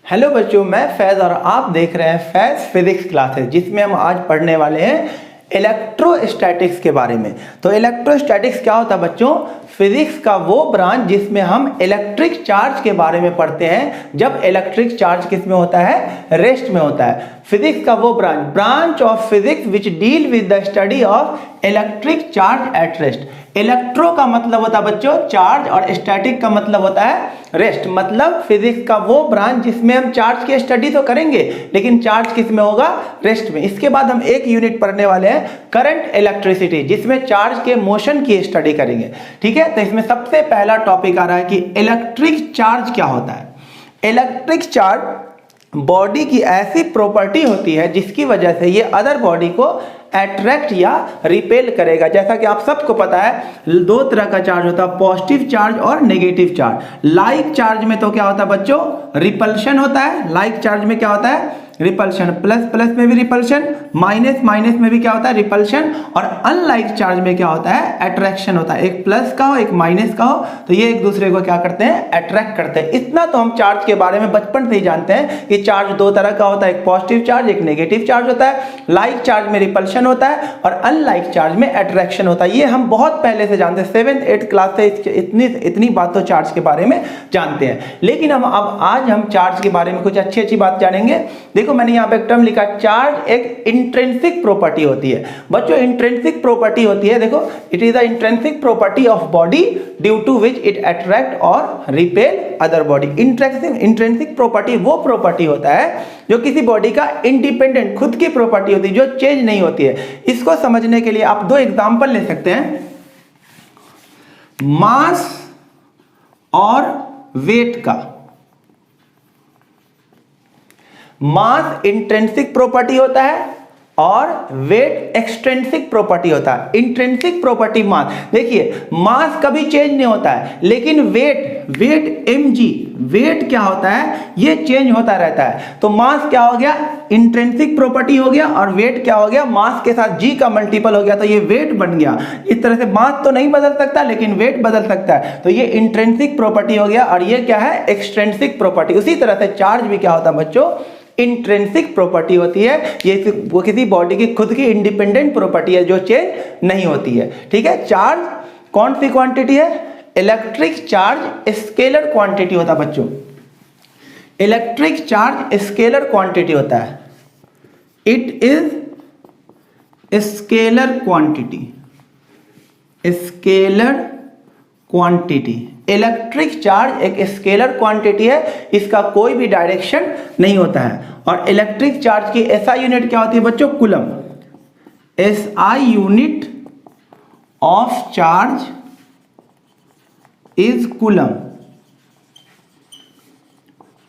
Hello बच्चों, मैं फैज़ और आप देख रहे हैं फैज़ फिजिक्स क्लासेस, जिसमें हम आज पढ़ने वाले हैं इलेक्ट्रोस्टैटिक्स के बारे में। तो इलेक्ट्रोस्टैटिक्स क्या होता है बच्चों? फिजिक्स का वो ब्रांच जिसमें हम इलेक्ट्रिक चार्ज के बारे में पढ़ते हैं, जब इलेक्ट्रिक चार्ज किस में होता है? रेस्ट में होता है। फिजिक्स का वो branch of physics which deal with the study of electric charge at rest. Electro का मतलब होता है बच्चों चार्ज, और स्टैटिक का मतलब होता है रेस्ट। मतलब फिजिक्स का वो ब्रांच जिसमें हम चार्ज की स्टडी तो करेंगे, लेकिन चार्ज किस में होगा? रेस्ट में। इसके बाद हम एक यूनिट पढ़ने वाले हैं करंट इलेक्ट्रिसिटी, जिसमें चार्ज के मोशन की स्टडी करेंगे। ठीक है, तो इसमें सबसे पहला टॉपिक आ रहा है कि इलेक्ट्रिक चार्ज क्या होता है। इलेक्ट्रिक चार्ज बॉडी की ऐसी प्रॉपर्टी होती है जिसकी वजह से ये अदर बॉडी को अट्रैक्ट या रिपेल करेगा। जैसा कि आप सबको पता है दो तरह का चार्ज होता है, पॉजिटिव चार्ज और नेगेटिव चार्ज। लाइक चार्ज में तो क्या होता है बच्चों? रिपल्शन होता है। लाइक चार्ज में क्या होता है? रिपल्शन। प्लस प्लस में भी रिपल्शन, माइनस माइनस में भी क्या होता है? रिपल्शन। और अनलाइक चार्ज में क्या होता है? अट्रैक्शन होता है। एक प्लस का हो, एक माइनस का हो, तो ये एक दूसरे को क्या करते हैं? अट्रैक्ट करते हैं। इतना तो हम चार्ज के बारे में बचपन से ही जानते हैं कि चार्ज दो तरह का होता है, एक पॉजिटिव चार्ज, एक नेगेटिव चार्ज होता है। लाइक चार्ज में रिपल्शन होता है और अनलाइक चार्ज में अट्रैक्शन होता है। ये हम बहुत पहले से जानते हैं, 7th 8th क्लास से इतनी बात तो चार्ज के बारे में जानते हैं। लेकिन अब आज हम चार्ज के बारे में कुछ अच्छी अच्छी बात जानेंगे। देखो, मैंने यहाँ पे एक टर्म लिखा, चार्ज एक इंट्रिंसिक प्रॉपर्टी होती है। बच्चों, इंट्रिंसिक प्रॉपर्टी होती है, देखो, it is the intrinsic property of body due to which it attract और repel other body. Intrinsic property वो प्रॉपर्टी होता है जो किसी बॉडी का इंडिपेंडेंट खुद की प्रॉपर्टी होती है, जो चेंज नहीं होती है। इसको समझने के लिए आप दो एग्जांपल ले सकते हैं, मास और वेट का। मास इंट्रिंसिक प्रॉपर्टी होता है और वेट एक्सट्रिंसिक प्रॉपर्टी होता है। इंट्रिंसिक प्रॉपर्टी मास, देखिए मास कभी चेंज नहीं होता है, लेकिन वेट mg, वेट क्या होता है? ये चेंज होता रहता है। तो मास क्या हो गया? इंट्रिंसिक प्रॉपर्टी हो गया, और वेट क्या हो गया? मास के साथ g का मल्टीपल हो गया, तो ये वेट बन गया। इस तरह से मास तो नहीं बदल सकता, लेकिन वेट बदल सकता है। तो ये इंट्रिंसिक प्रॉपर्टी हो गया, और ये क्या है? Extrinsic property. उसी तरह से चार्ज भी क्या होता है बच्चों? इंट्रिंसिक प्रॉपर्टी होती है। ये वो किसी बॉडी की खुद की इंडिपेंडेंट प्रॉपर्टी है जो चेंज नहीं होती है। ठीक है, चार्ज कौन सी क्वांटिटी है? इलेक्ट्रिक चार्ज स्केलर क्वांटिटी होता है बच्चों। इलेक्ट्रिक चार्ज स्केलर क्वांटिटी होता है। It is scalar quantity. Scalar quantity, electric charge एक स्केलर क्वांटिटी है, इसका कोई भी डायरेक्शन नहीं होता है। और इलेक्ट्रिक चार्ज की एसआई यूनिट क्या होती है बच्चों? Coulomb. SI unit of charge is coulomb.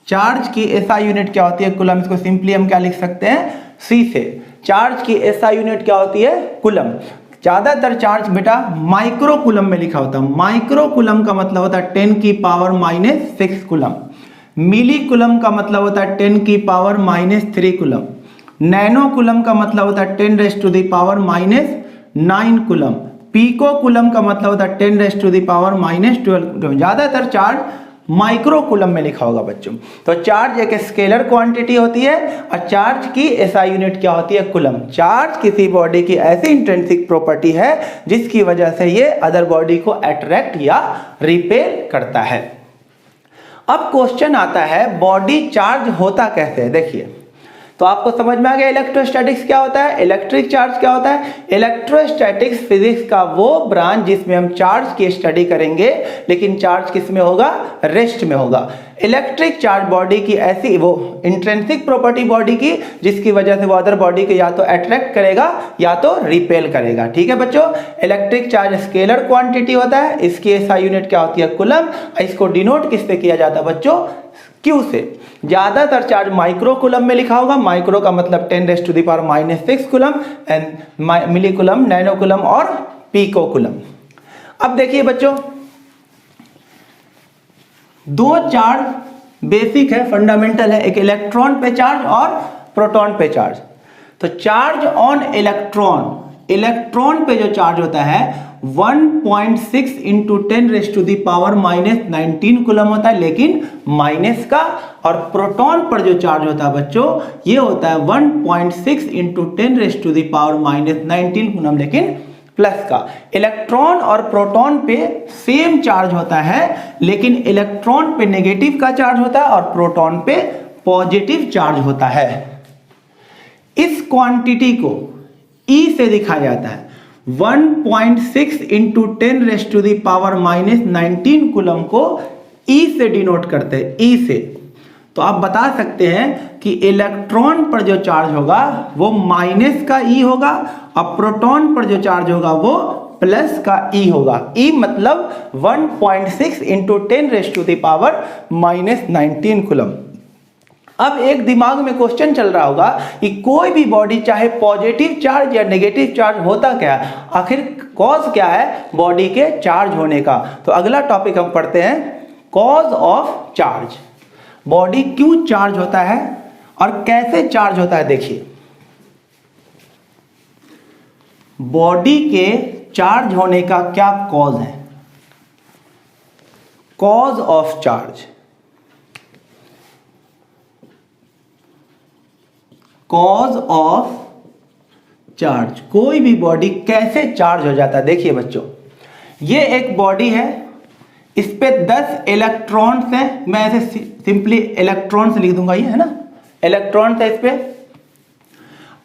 Charge की एसआई यूनिट क्या होती है? कूलम। इसको सिंपली हम क्या लिख सकते हैं? सी से। चार्ज की एसआई यूनिट क्या होती है? कूलम। ज्यादातर चार्ज बेटा माइक्रो कूलम में लिखा होता है। माइक्रो कूलम का मतलब होता है 10 की पावर -6 कूलम। मिली कूलम का मतलब होता है 10 की पावर -3 कूलम। नैनो कूलम का मतलब होता है 10⁻⁻9 कूलम। पीको कूलम का मतलब होता है 10⁻⁻12 कूलम। ज्यादातर चार्ज माइक्रो कूलम में लिखा होगा बच्चों। तो चार्ज एक स्केलर क्वांटिटी होती है, और चार्ज की एसआई यूनिट क्या होती है? कूलम। चार्ज किसी बॉडी की ऐसी इंट्रिंसिक प्रॉपर्टी है जिसकी वजह से ये अदर बॉडी को अट्रैक्ट या रिपेल करता है। अब क्वेश्चन आता है, बॉडी चार्ज होता कैसे है? देखिए, तो आपको समझ में आ गया इलेक्ट्रोस्टैटिक्स क्या होता है, इलेक्ट्रिक चार्ज क्या होता है। इलेक्ट्रोस्टैटिक्स फिजिक्स का वो ब्रांच जिसमें हम चार्ज की स्टडी करेंगे, लेकिन चार्ज किस में होगा? रेस्ट में होगा। इलेक्ट्रिक चार्ज बॉडी की ऐसी वो इंट्रिंसिक प्रॉपर्टी बॉडी की, जिसकी वजह से वो अदर बॉडी को या तो अट्रैक्ट करेगा या तो रिपेल करेगा। ठीक है बच्चों, इलेक्ट्रिक चार्ज स्केलर क्वांटिटी होता है। इसकी एसआई यूनिट क्या होती है? कूलम। इसको डिनोट किससे किया जाता है बच्चों? क्यू से। ज्यादातर चार्ज माइक्रो कूलम में लिखा होगा। माइक्रो का मतलब 10⁻⁻6 coulomb, and milli coulomb, nano coulomb और पीको कूलम। अब देखिए बच्चों, दो चार्ज बेसिक है, फंडामेंटल है, एक इलेक्ट्रॉन पे चार्ज और प्रोटॉन पे चार्ज। तो चार्ज ऑन इलेक्ट्रॉन, इलेक्ट्रॉन पे जो चार्ज होता है 1.6 इंटू 10⁻⁻⁻19 कूलम होता है, लेकिन माइनस का, और प्रोटॉन पर जो चार्ज होता है बच्चों ये होता है 1.6 इंटू 10⁻⁻19 कूलम, लेकिन प्लस का। इलेक्ट्रॉन और प्रोटॉन पे सेम चार्ज होता है, लेकिन इलेक्ट्रॉन पे नेगेटिव का चार्ज होता है और प्रोटॉन पे पॉजिटिव चार्ज होता है। इस क्वांटिटी को E से दिखाया जाता है। 1.6 इंटू 10⁻⁻19 कूलम को E से डिनोट करते हैं, E से। तो आप बता सकते हैं कि इलेक्ट्रॉन पर जो चार्ज होगा वो माइनस का E होगा और प्रोटॉन पर जो चार्ज होगा वो प्लस का E होगा। E मतलब 1.6 इंटू 10⁻⁻19 कूलम। अब एक दिमाग में क्वेश्चन चल रहा होगा कि कोई भी बॉडी चाहे पॉजिटिव चार्ज या नेगेटिव चार्ज होता क्या है, आखिर कॉज क्या है बॉडी के चार्ज होने का। तो अगला टॉपिक हम पढ़ते हैं कॉज ऑफ चार्ज। बॉडी क्यों चार्ज होता है और कैसे चार्ज होता है। देखिए, बॉडी के चार्ज होने का क्या कॉज है। Cause of charge, cause of charge, कोई भी बॉडी कैसे चार्ज हो जाता है। देखिए बच्चों, ये एक बॉडी है, इस पे 10 इलेक्ट्रॉन्स हैं, मैं ऐसे सिंपली इलेक्ट्रॉन्स लिख दूंगा, ये है ना इलेक्ट्रॉन्स है इस पे,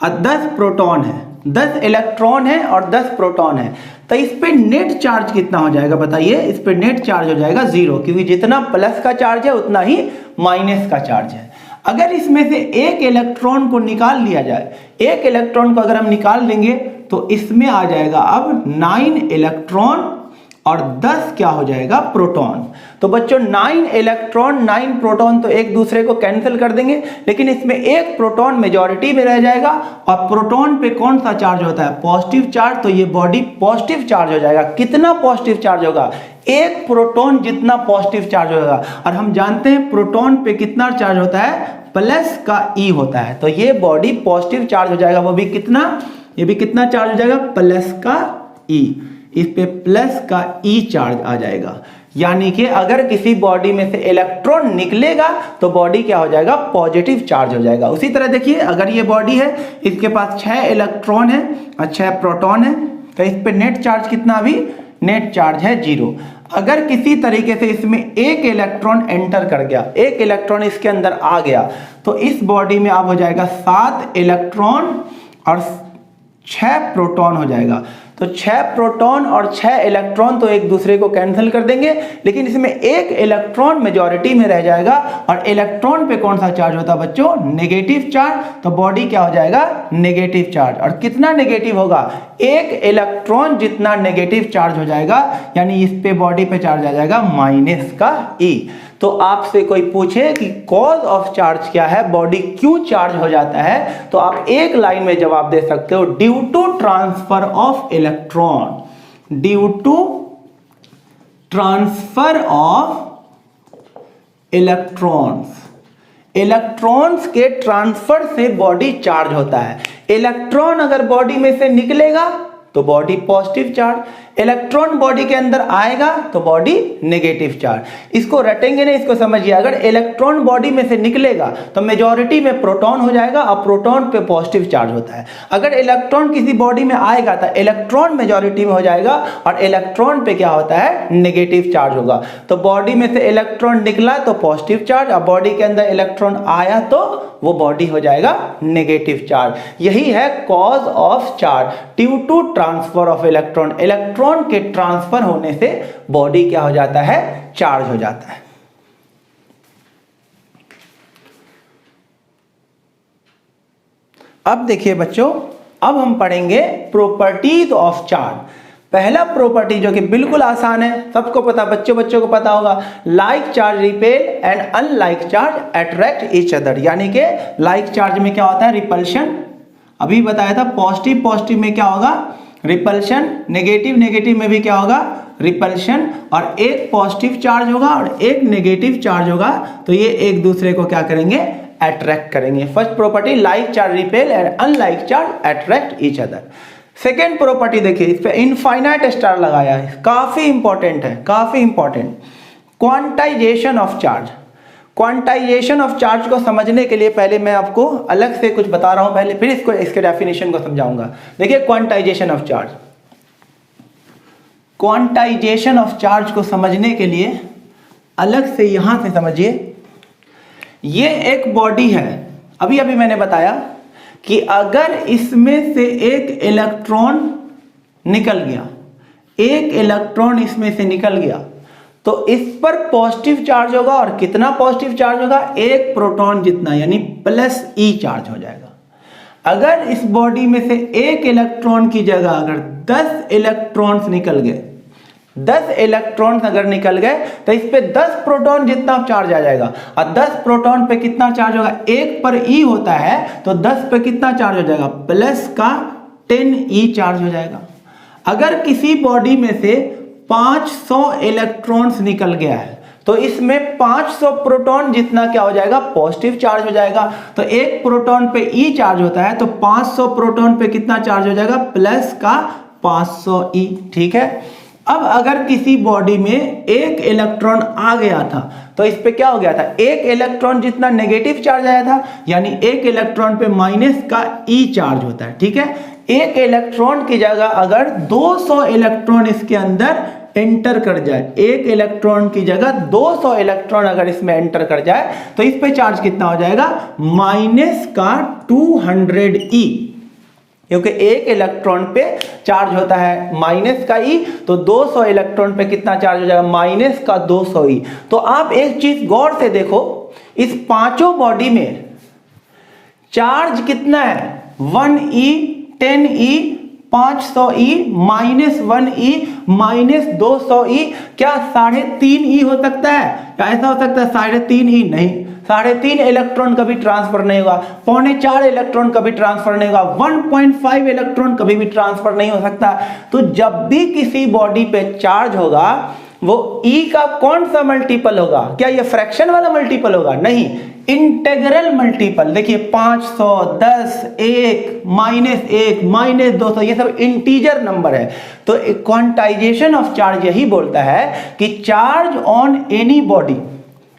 और 10 प्रोटॉन है। 10 इलेक्ट्रॉन है और 10 प्रोटॉन है, तो इस पे नेट चार्ज कितना हो जाएगा बताइए। इस पे नेट चार्ज हो जाएगा 0, क्योंकि जितना प्लस का चार्ज है उतना ही माइनस का चार्ज है। अगर इसमें से एक इलेक्ट्रॉन को निकाल लिया जाए, एक इलेक्ट्रॉन को अगर हम निकाल लेंगे तो इसमें आ जाएगा अब 9 इलेक्ट्रॉन और 10 क्या हो जाएगा प्रोटॉन। तो बच्चों 9 इलेक्ट्रॉन 9 प्रोटॉन तो एक दूसरे को कैंसिल कर देंगे, लेकिन इसमें एक प्रोटॉन मेजॉरिटी में रह जाएगा और प्रोटॉन पे कौन सा चार्ज होता है पॉजिटिव चार्ज, तो ये बॉडी पॉजिटिव चार्ज हो जाएगा। कितना पॉजिटिव चार्ज होगा, एक प्रोटॉन जितना पॉजिटिव चार्ज होगा, और हम जानते हैं प्रोटॉन पे कितना चार्ज होता है प्लस का E होता है, तो ये बॉडी पॉजिटिव चार्ज हो जाएगा। वो भी कितना, ये भी कितना चार्ज हो जाएगा प्लस का E, इस पे प्लस का E चार्ज आ जाएगा। यानी कि अगर किसी बॉडी में से इलेक्ट्रॉन निकलेगा तो बॉडी क्या हो जाएगा पॉजिटिव चार्ज हो जाएगा। उसी तरह देखिए, अगर ये बॉडी है, इसके पास 6 इलेक्ट्रॉन है और 6 प्रोटॉन है, तो इस पे नेट चार्ज कितना, अभी नेट चार्ज है 0। अगर किसी तरीके से इसमें एक इलेक्ट्रॉन एंटर कर गया, एक इलेक्ट्रॉन इसके अंदर आ गया, तो इस बॉडी में अब हो जाएगा 7 इलेक्ट्रॉन और 6 प्रोटॉन हो जाएगा। तो 6 प्रोटॉन और 6 इलेक्ट्रॉन तो एक दूसरे को कैंसिल कर देंगे, लेकिन इसमें एक इलेक्ट्रॉन मेजॉरिटी में रह जाएगा, और इलेक्ट्रॉन पे कौन सा चार्ज होता है बच्चों नेगेटिव चार्ज, तो बॉडी क्या हो जाएगा नेगेटिव चार्ज। और कितना नेगेटिव होगा, एक इलेक्ट्रॉन जितना नेगेटिव चार्ज हो जाएगा, यानी इस पे बॉडी पे चार्ज आ जाएगा माइनस का E। तो आपसे कोई पूछे कि कॉज ऑफ चार्ज क्या है, बॉडी क्यों चार्ज हो जाता है, तो आप एक लाइन में जवाब दे सकते हो, due to transfer of electron. Due to transfer of electrons, electrons के ट्रांसफर से बॉडी चार्ज होता है। इलेक्ट्रॉन अगर बॉडी में से निकलेगा तो body positive charge, electron body के अंदर आएगा तो बॉडी नेगेटिव चार्ज। इसको रटेंगे नहीं, इसको समझिए। अगर इलेक्ट्रॉन बॉडी में से निकलेगा तो मेजॉरिटी में प्रोटॉन हो जाएगा और प्रोटॉन पे पॉजिटिव चार्ज होता है। अगर इलेक्ट्रॉन किसी बॉडी में आएगा तो इलेक्ट्रॉन मेजॉरिटी में हो जाएगा और इलेक्ट्रॉन पे क्या होता है नेगेटिव चार्ज होगा। तो बॉडी में से इलेक्ट्रॉन निकला तो पॉजिटिव चार्ज, और बॉडी के अंदर इलेक्ट्रॉन आया तो वो बॉडी हो जाएगा नेगेटिव चार्ज। यही है cause of charge, due to transfer of electron. Electron के ट्रांसफर होने से बॉडी क्या हो जाता है चार्ज हो जाता है। अब देखिए बच्चों, अब हम पढ़ेंगे प्रॉपर्टीज ऑफ चार्ज। पहला प्रॉपर्टी जो कि बिल्कुल आसान है, सबको पता, बच्चों को पता होगा, like charge repel and unlike charge attract each other. यानी कि लाइक चार्ज में क्या होता है रिपल्शन, अभी बताया था। पॉजिटिव में क्या होगा रिपल्शन, नेगेटिव में भी क्या होगा रिपल्शन, और एक पॉजिटिव चार्ज होगा और एक नेगेटिव चार्ज होगा, तो ये एक दूसरे को क्या करेंगे अट्रैक्ट करेंगे। First property like charge repel and unlike charge attract each other. Second property देखिए, इस पे इनफाइनाइट स्टार लगाया है, काफी इंपॉर्टेंट है, काफी important. Quantization of charge. Quantization of charge को समझने के लिए पहले मैं आपको अलग से कुछ बता रहा हूं पहले, फिर इसको इसके डेफिनेशन को समझाऊंगा। देखिए quantization of charge, quantization of charge को समझने के लिए अलग से यहां से समझिए। ये एक बॉडी है, अभी अभी मैंने बताया कि अगर इसमें से एक इलेक्ट्रॉन निकल गया, एक इलेक्ट्रॉन इसमें से निकल गया, तो इस पर पॉजिटिव चार्ज होगा, और कितना पॉजिटिव चार्ज होगा, एक प्रोटॉन जितना, यानी प्लस ई चार्ज हो जाएगा। अगर इस बॉडी में से एक इलेक्ट्रॉन की जगह अगर 10 इलेक्ट्रॉन्स निकल गए, 10 इलेक्ट्रॉन्स अगर निकल गए, तो इस पे 10 प्रोटॉन जितना चार्ज आ जाएगा। और 10 प्रोटॉन पे कितना चार्ज होगा, एक पर ई होता है, तो 10 पे कितना चार्ज हो जाएगा, प्लस का 10 ई चार्ज हो जाएगा। अगर किसी बॉडी में से 500 इलेक्ट्रॉन्स निकल गया है, तो इसमें 500 प्रोटॉन जितना क्या हो जाएगा, पॉजिटिव चार्ज हो जाएगा। तो एक प्रोटॉन पे ई चार्ज होता है, तो 500 प्रोटॉन पे कितना चार्ज हो जाएगा, प्लस का 500 ई। ठीक है। अब अगर किसी बॉडी में एक इलेक्ट्रॉन आ गया था, तो इस पे क्या हो गया था, एक इलेक्ट्रॉन जितना नेगेटिव चार्ज आया था, यानी एक इलेक्ट्रॉन पे माइनस का ई चार्ज होता है। ठीक है। एक इलेक्ट्रॉन की जगह अगर 200 इलेक्ट्रॉन इसके अंदर एंटर कर जाए, एक इलेक्ट्रॉन की जगह 200 इलेक्ट्रॉन अगर इसमें एंटर कर जाए, तो इस पे चार्ज कितना हो जाएगा, माइनस का 200 ई, क्योंकि एक इलेक्ट्रॉन पे चार्ज होता है माइनस का ई, तो 200 इलेक्ट्रॉन पे कितना चार्ज हो जाएगा, माइनस का 200 ई। तो आप एक चीज गौर से देखो, इस पांचों बॉडी में चार्ज कितना है, 1 ई, 10 ई, 500 ई, -1 ई, -200 ई। क्या 3.5 ई हो सकता है, क्या ऐसा हो सकता है 3.5 ई? नहीं, 3.5 इलेक्ट्रॉन कभी ट्रांसफर नहीं होगा, 4.25 इलेक्ट्रॉन कभी ट्रांसफर नहीं होगा, 1.5 इलेक्ट्रॉन कभी भी ट्रांसफर नहीं हो सकता। तो जब भी किसी बॉडी पे चार्ज होगा, वो ई का कौन सा मल्टीपल होगा, क्या ये फ्रैक्शन वाला मल्टीपल होगा? नहीं, इंटेग्रल मल्टीपल। देखिए 500, 10, 1, -1, -200, ये सब इंटीजर नंबर है। तो क्वांटाइजेशन ऑफ चार्ज यही बोलता है कि charge on any body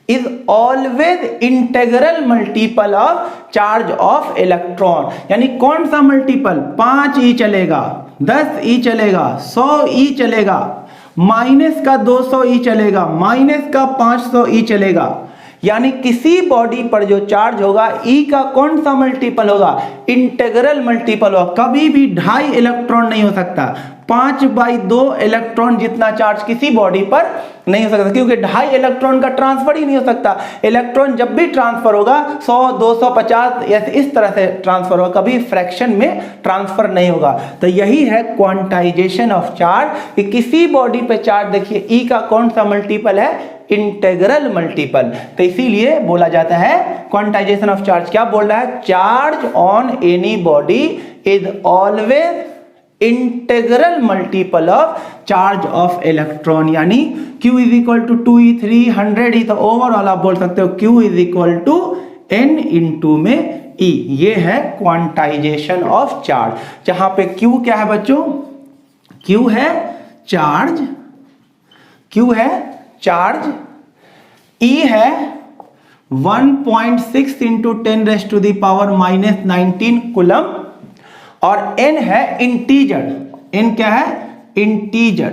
is always integral multiple of charge of electron। यानी कौन सा मल्टीपल, 5 ई चलेगा, 10 ई चलेगा, 100 ई चलेगा, माइनस का 200 ई चलेगा, माइनस का 500 ई चलेगा। यानी किसी बॉडी पर जो चार्ज होगा, ई का कौन सा मल्टीपल होगा, इंटेग्रल मल्टीपल होगा। कभी भी 2.5 इलेक्ट्रॉन नहीं हो सकता, 5/2 इलेक्ट्रॉन जितना चार्ज किसी बॉडी पर नहीं हो सकता, क्योंकि 2.5 इलेक्ट्रॉन का ट्रांसफर ही नहीं हो सकता। इलेक्ट्रॉन जब भी ट्रांसफर होगा 100, 250 इस तरह से ट्रांसफर होगा, कभी फ्रैक्शन में ट्रांसफर नहीं होगा। तो यही है क्वांटाइजेशन ऑफ चार्ज, कि किसी बॉडी पे चार्ज, देखिए ई का कौन सा मल्टीपल है, इंटेग्रल मल्टीपल। तो इसीलिए बोला जाता है क्वांटाइजेशन ऑफ चार्ज क्या बोल रहा है, charge on any body is always integral multiple of charge of electron. यानी Q is equal to 2e 300 ही, तो ओवरऑल आप बोल सकते हो Q is equal to n into में E। ये है क्वांटाइजेशन ऑफ चार्ज, जहां पे Q क्या है बच्चों, Q है चार्ज, Q है चार्ज, E है 1.6 इंटू 10⁻⁻19 कूलम, और n है इंटीजर। n क्या है, इंटीजर।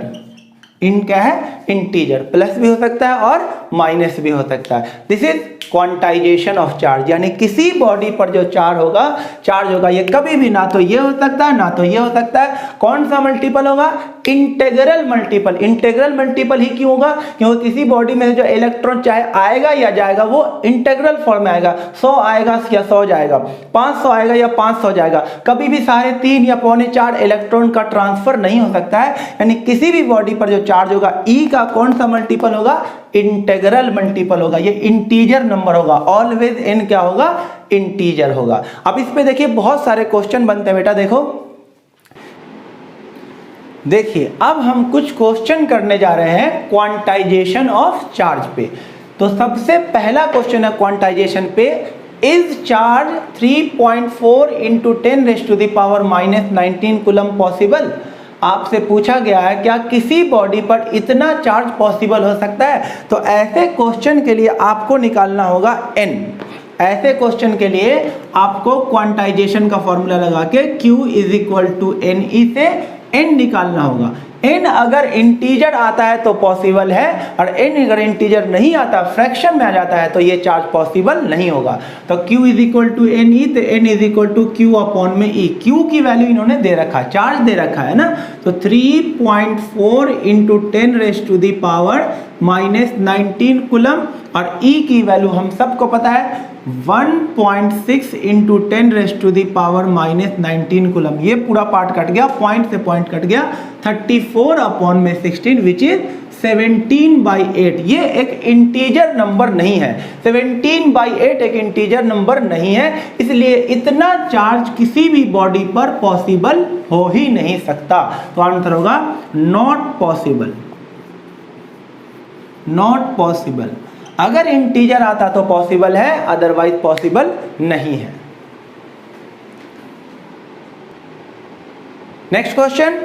n क्या है, इंटीजर। प्लस भी हो सकता है और माइनस भी हो सकता है। This is quantization of charge. यानी किसी बॉडी पर जो चार्ज होगा ये कभी भी ना तो ये हो सकता है, ना तो ये हो सकता है। कौन सा मल्टीपल होगा, इंटेग्रल मल्टीपल। इंटेग्रल मल्टीपल ही क्यों होगा, क्योंकि किसी बॉडी में जो इलेक्ट्रॉन चाहे आएगा या जाएगा, वो इंटेग्रल फॉर्म में आएगा। 100 आएगा या 100 जाएगा, 500 आएगा या 500 जाएगा। कभी भी 3.5 या 4.25 इलेक्ट्रॉन का ट्रांसफर नहीं हो सकता है। यानी किसी भी बॉडी पर जो चार्ज होगा, ई का कौन सा मल्टीपल होगा, इंटेग्रल मल्टीपल होगा। ये इंटीजर नंबर होगा, ऑलवेज n क्या होगा, इंटीजर होगा। अब इस पे देखिए बहुत सारे क्वेश्चन बनते हैं बेटा। देखिए अब हम कुछ क्वेश्चन करने जा रहे हैं क्वांटाइजेशन ऑफ चार्ज पे। तो सबसे पहला क्वेश्चन है क्वांटाइजेशन पे, is charge 3.4 into 10⁻⁻19 coulomb possible. आपसे पूछा गया है क्या किसी बॉडी पर इतना चार्ज पॉसिबल हो सकता है। तो ऐसे क्वेश्चन के लिए आपको निकालना होगा n। ऐसे क्वेश्चन के लिए आपको क्वांटाइजेशन का फॉर्मूला लगा के Q is equal to n e से n निकालना होगा। n अगर इंटीजर आता है तो पॉसिबल है, और n अगर इंटीजर नहीं आता, फ्रैक्शन में आ जाता है, तो ये चार्ज पॉसिबल नहीं होगा। तो Q is equal to n e, तो n is equal to Q upon में E। Q की वैल्यू इन्होंने दे रखा, चार्ज दे रखा है ना, तो 3.4 इंटू 10⁻⁻19 कूलम, और E की वैल्यू हम सबको पता है 1.6 इंटू 10⁻⁻19 कूलम। ये पूरा पार्ट कट गया, पॉइंट से पॉइंट कट गया, 34 अपॉन में 16 विच इज 17/8। ये एक इंटीजर नंबर नहीं है, 17/8 एक इंटीजर नंबर नहीं है, इसलिए इतना चार्ज किसी भी बॉडी पर पॉसिबल हो ही नहीं सकता। तो आंसर होगा नॉट पॉसिबल, नॉट पॉसिबल। अगर इंटीजर आता तो पॉसिबल है, अदरवाइज पॉसिबल नहीं है। नेक्स्ट क्वेश्चन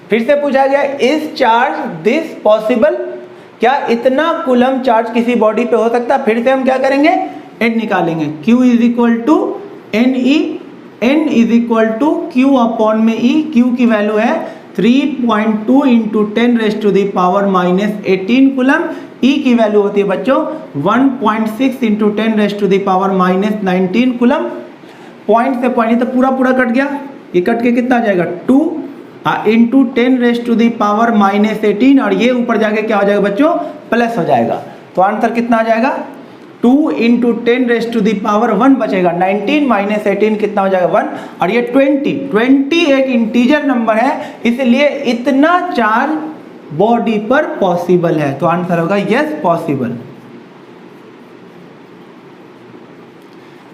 फिर से पूछा गया, इज चार्ज दिस पॉसिबल। क्या इतना कूलम चार्ज किसी बॉडी पे हो सकता है। फिर से हम क्या करेंगे, n निकालेंगे। Q is equal to n e, n is equal to Q upon में E। Q की वैल्यू है 3.2 इंटू 10⁻⁻18 कूलम। E की वैल्यू होती है बच्चों 1.6 इंटू 10⁻⁻19 कूलम। पॉइंट से पॉइंट तो पूरा पूरा कट गया, ये कट के कितना आ जाएगा 2 इंटू 10⁻⁻18, और ये ऊपर जाके क्या हो जाएगा बच्चों, प्लस हो जाएगा। तो आंसर कितना आ जाएगा 2 इंटू 10⁻1 बचेगा, 19 माइनस 18 कितना हो जाएगा 1, और ये 20 एक इंटीजर नंबर है, इसलिए इतना चार्ज बॉडी पर पॉसिबल है। तो आंसर होगा यस पॉसिबल।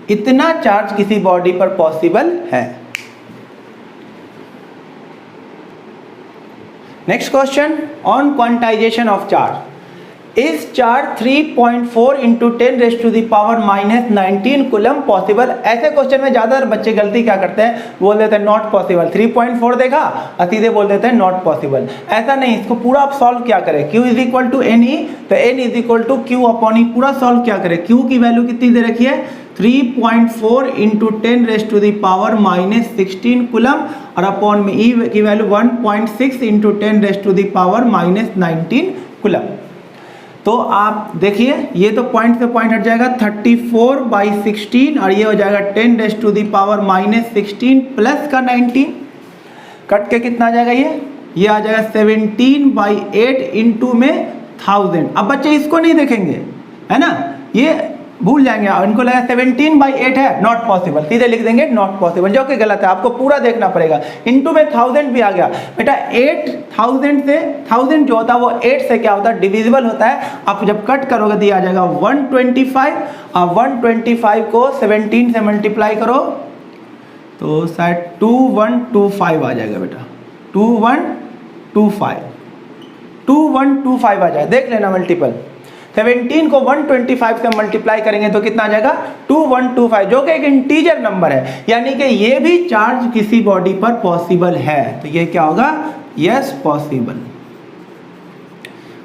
इतना चार्ज किसी बॉडी पर पॉसिबल है। Next question on quantization of charge. Is charge 3.4 into 10⁻⁻19 coulomb possible. ऐसे क्वेश्चन में ज्यादातर बच्चे गलती क्या करते हैं, बोल देते हैं नॉट पॉसिबल। 3.4 देखा और सीधे बोल देते हैं नॉट पॉसिबल। ऐसा नहीं, इसको पूरा आप सॉल्व क्या करें। Q is equal to n e, तो n is equal to Q upon e. पूरा सॉल्व क्या करें, Q की वैल्यू कितनी दे रखी है 3.4 इंटू 10⁻⁻16 कूलम, और अपॉन में E की वैल्यू 1.6 इंटू 10⁻⁻19 कूलम। तो आप देखिए ये तो पॉइंट से पॉइंट हट जाएगा 34/16, और ये हो जाएगा 10⁻⁻16 प्लस का 19, कट के कितना आ जाएगा ये आ जाएगा 17/8 इंटू में 1000। अब बच्चे इसको नहीं देखेंगे है ना, ये भूल जाएंगे, इनको लगा 17/8 है नॉट पॉसिबल, सीधे लिख देंगे नॉट पॉसिबल, जो कि गलत है। आपको पूरा देखना पड़ेगा। इनटू में 1000 भी आ गया बेटा, 8000 से 1000 जो होता है वो 8 से क्या होता है डिविजिबल होता है। आप जब कट करोगे तो ये आ जाएगा 125, और 125 को 17 से मल्टीप्लाई करो तो शायद 2125 आ जाएगा बेटा, 2125 आ जाएगा। देख लेना मल्टीपल, 17 को 125 से मल्टीप्लाई करेंगे तो कितना आ जाएगा 2125, जो कि एक इंटीजर नंबर है, यानी कि ये भी चार्ज किसी बॉडी पर पॉसिबल है। तो ये क्या होगा यस पॉसिबल।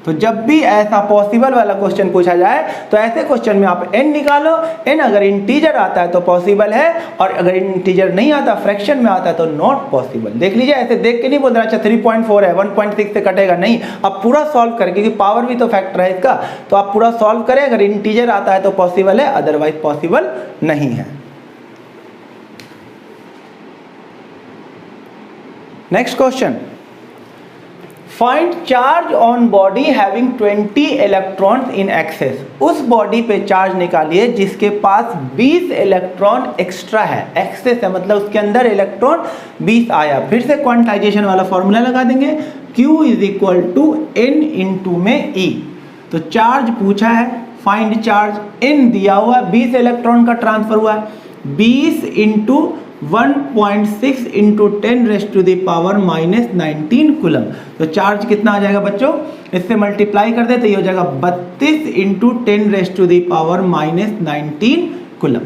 तो जब भी ऐसा पॉसिबल वाला क्वेश्चन पूछा जाए तो ऐसे क्वेश्चन में आप n निकालो, n अगर इंटीजर आता है तो पॉसिबल है, और अगर इंटीजर नहीं आता फ्रैक्शन में आता है तो नॉट पॉसिबल। देख लीजिए, ऐसे देख के नहीं बोल रहा अच्छा 3.4 है 1.6 से कटेगा, नहीं, आप पूरा सॉल्व करें, क्योंकि पावर भी तो फैक्टर है इसका। तो आप पूरा सॉल्व करें, अगर इंटीजर आता है तो पॉसिबल है, अदरवाइज पॉसिबल नहीं है। Next question, find charge on body having 20 electrons in excess. उस बॉडी पे चार्ज निकालिए जिसके पास 20 इलेक्ट्रॉन एक्स्ट्रा है। एक्सेस है मतलब उसके अंदर इलेक्ट्रॉन 20 आया। फिर से क्वांटाइजेशन वाला फॉर्मूला लगा देंगे, Q is equal to N into में E। तो चार्ज पूछा है, फाइंड चार्ज, N दिया हुआ है, 20 इलेक्ट्रॉन का ट्रांसफर हुआ है, 20 इंटू 1.6 इंटू 10⁻⁻⁻19 कूलम। तो चार्ज कितना आ जाएगा बच्चों, इससे मल्टीप्लाई कर दे तो ये हो जाएगा 32 इंटू 10⁻⁻19 कूलम।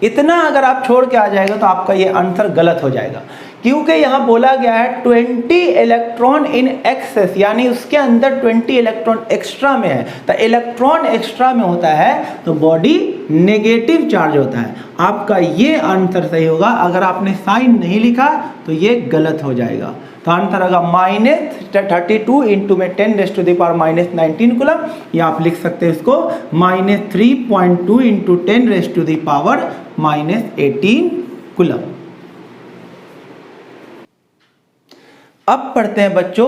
इतना अगर आप छोड़ के आ जाएगा तो आपका ये आंसर गलत हो जाएगा, क्योंकि यहाँ बोला गया है 20 इलेक्ट्रॉन इन एक्सेस, यानी उसके अंदर 20 इलेक्ट्रॉन एक्स्ट्रा में है। तो इलेक्ट्रॉन एक्स्ट्रा में होता है तो बॉडी नेगेटिव चार्ज होता है। आपका ये आंसर सही होगा। अगर आपने साइन नहीं लिखा तो ये गलत हो जाएगा। तो आंसर होगा -32 इंटू में 10⁻⁻19 कूलम, या आप लिख सकते हैं इसको -3.2 इंटू 10⁻⁻18 कूलम। अब पढ़ते हैं बच्चों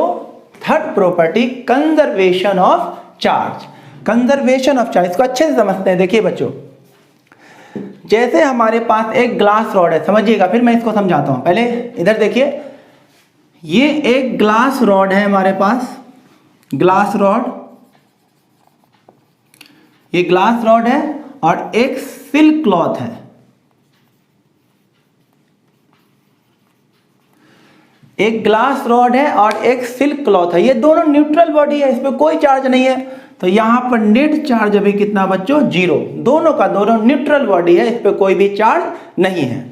third property, conservation of charge. Conservation of charge, इसको अच्छे से समझते हैं। देखिए बच्चों, जैसे हमारे पास एक ग्लास रॉड है, समझिएगा फिर मैं इसको समझाता हूं। पहले इधर देखिए, ये एक ग्लास रॉड है हमारे पास, ग्लास रॉड, ये ग्लास रॉड है और एक सिल्क क्लॉथ है। एक ग्लास रॉड है और एक सिल्क क्लॉथ है, ये दोनों न्यूट्रल बॉडी है, इसमें कोई चार्ज नहीं है। तो यहां पर नेट चार्ज अभी कितना बच्चों, 0। दोनों का दोनों न्यूट्रल बॉडी है, इस पर कोई भी चार्ज नहीं है।